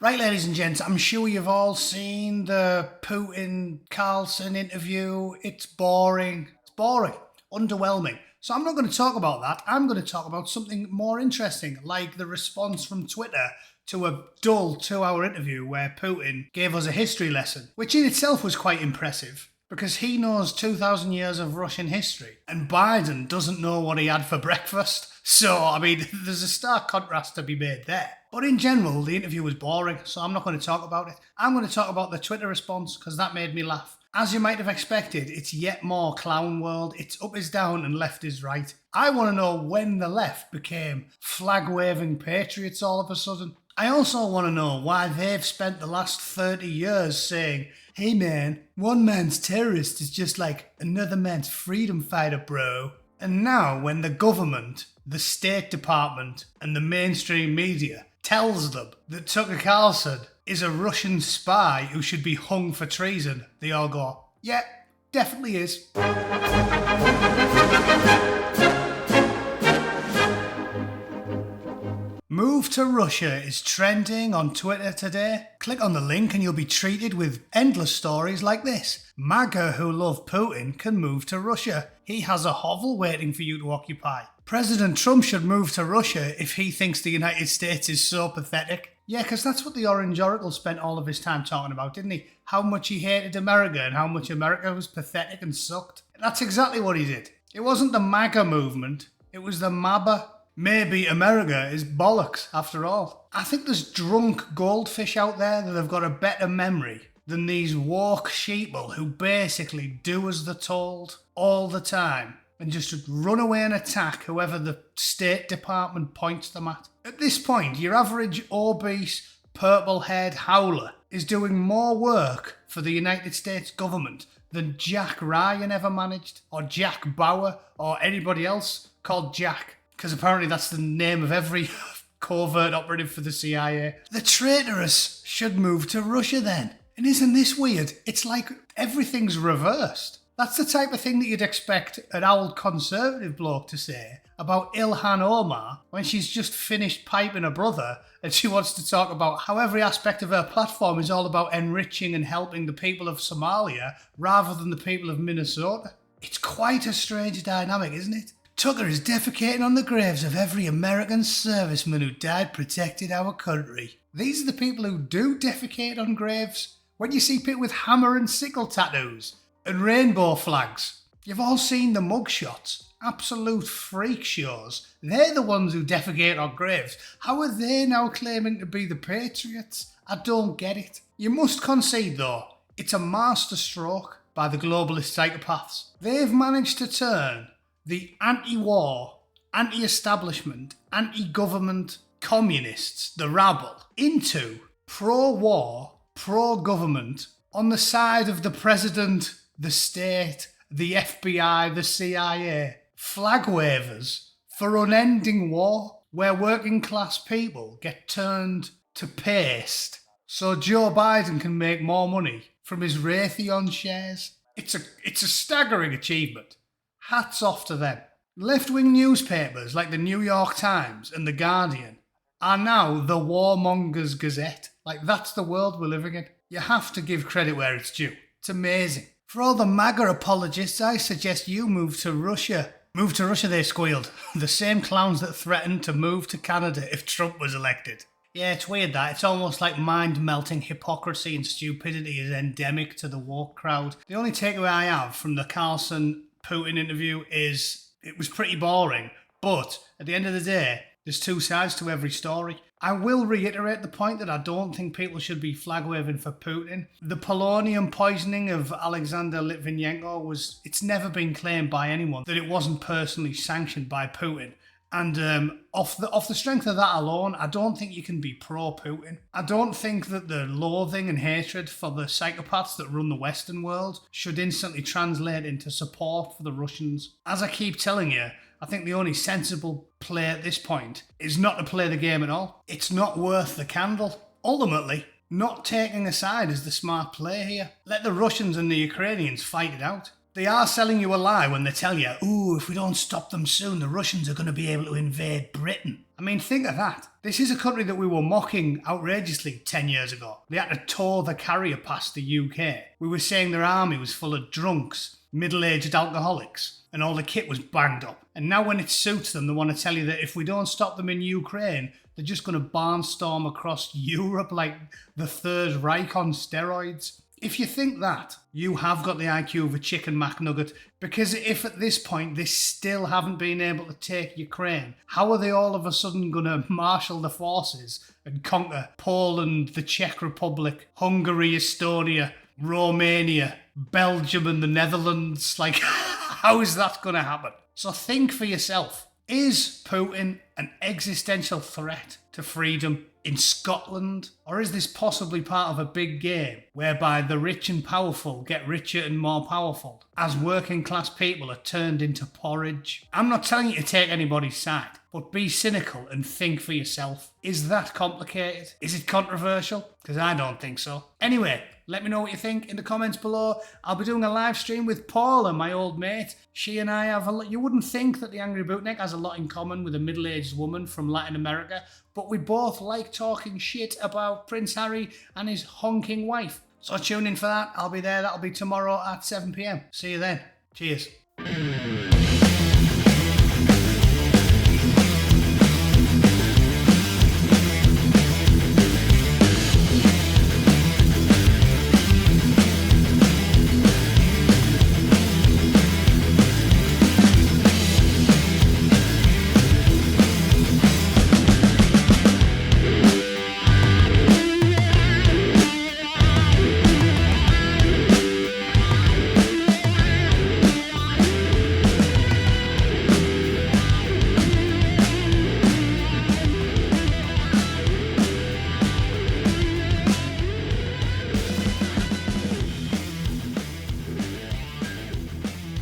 Right, ladies and gents, I'm sure you've all seen the Putin-Carlson interview. It's boring. Underwhelming. So I'm not going to talk about that. I'm going to talk about something more interesting, like the response from Twitter to a dull 2-hour interview where Putin gave us a history lesson, which in itself was quite impressive, because he knows 2,000 years of Russian history, and Biden doesn't know what he had for breakfast. So, I mean, there's a stark contrast to be made there. But in general, the interview was boring, so I'm not going to talk about it. I'm going to talk about the Twitter response, because that made me laugh. As you might have expected, it's yet more clown world. It's up is down and left is right. I want to know when the left became flag-waving patriots all of a sudden. I also want to know why they've spent the last 30 years saying, hey man, one man's terrorist is just like another man's freedom fighter, bro. And now when the government, the State Department and the mainstream media tells them that Tucker Carlson is a Russian spy who should be hung for treason, they all go, yeah, definitely is. Move to Russia is trending on Twitter today. Click on the link and you'll be treated with endless stories like this. MAGA who love Putin can move to Russia. He has a hovel waiting for you to occupy. President Trump should move to Russia if he thinks the United States is so pathetic. Yeah, because that's what the Orange Oracle spent all of his time talking about, didn't he? How much he hated America and how much America was pathetic and sucked. That's exactly what he did. It wasn't the MAGA movement, it was the MABA. Maybe America is bollocks after all. I think there's drunk goldfish out there that have got a better memory than these woke sheeple who basically do as they're told all the time and just run away and attack whoever the State Department points them at. At this point, your average obese, purple-haired howler is doing more work for the United States government than Jack Ryan ever managed, or Jack Bauer, or anybody else called Jack. Because apparently that's the name of every covert operative for the CIA. The traitorous should move to Russia then. And isn't this weird? It's like everything's reversed. That's the type of thing that you'd expect an old conservative bloke to say about Ilhan Omar when she's just finished piping her brother and she wants to talk about how every aspect of her platform is all about enriching and helping the people of Somalia rather than the people of Minnesota. It's quite a strange dynamic, isn't it? Tucker is defecating on the graves of every American serviceman who died protecting our country. These are the people who do defecate on graves. When you see people with hammer and sickle tattoos and rainbow flags, you've all seen the mugshots. Absolute freak shows. They're the ones who defecate on graves. How are they now claiming to be the Patriots? I don't get it. You must concede though, it's a masterstroke by the globalist psychopaths. They've managed to turn the anti-war, anti-establishment, anti-government communists, the rabble, into pro-war, pro-government, on the side of the president, the state, the FBI, the CIA, flag wavers for unending war, where working class people get turned to paste so Joe Biden can make more money from his Raytheon shares. It's a staggering achievement. Hats off to them. Left-wing newspapers like the New York Times and the Guardian are now the Warmongers Gazette. Like, that's the world we're living in. You have to give credit where it's due. It's amazing. For all the MAGA apologists, I suggest you move to Russia. Move to Russia, they squealed. The same clowns that threatened to move to Canada if Trump was elected. Yeah, it's weird that. It's almost like mind-melting hypocrisy and stupidity is endemic to the woke crowd. The only takeaway I have from the Carlson Putin interview is it was pretty boring, but at the end of the day, there's two sides to every story. I will reiterate the point that I don't think people should be flag-waving for Putin. The polonium poisoning of Alexander Litvinenko it's never been claimed by anyone that it wasn't personally sanctioned by Putin. And off the strength of that alone, I don't think you can be pro-Putin. I don't think that the loathing and hatred for the psychopaths that run the Western world should instantly translate into support for the Russians. As I keep telling you, I think the only sensible play at this point is not to play the game at all. It's not worth the candle. Ultimately, not taking a side is the smart play here. Let the Russians and the Ukrainians fight it out. They are selling you a lie when they tell you, ooh, if we don't stop them soon, the Russians are going to be able to invade Britain. I mean, think of that. This is a country that we were mocking outrageously 10 years ago. They had to tow the carrier past the UK. We were saying their army was full of drunks, middle-aged alcoholics, and all the kit was banged up. And now when it suits them, they want to tell you that if we don't stop them in Ukraine, they're just going to barnstorm across Europe like the Third Reich on steroids. If you think that, you have got the IQ of a chicken McNugget, because if at this point they still haven't been able to take Ukraine, how are they all of a sudden going to marshal the forces and conquer Poland, the Czech Republic, Hungary, Estonia, Romania, Belgium and the Netherlands? Like, how is that going to happen? So think for yourself. Is Putin an existential threat to freedom in Scotland? Or is this possibly part of a big game whereby the rich and powerful get richer and more powerful as working class people are turned into porridge? I'm not telling you to take anybody's side, but be cynical and think for yourself. Is that complicated? Is it controversial? Because I don't think so. Anyway, let me know what you think in the comments below. I'll be doing a live stream with Paula, my old mate. She and I have a lot. You wouldn't think that the Angry Bootneck has a lot in common with a middle-aged woman from Latin America, but we both like talking shit about Prince Harry and his honking wife. So tune in for that. I'll be there. That'll be tomorrow at 7 p.m. See you then. Cheers.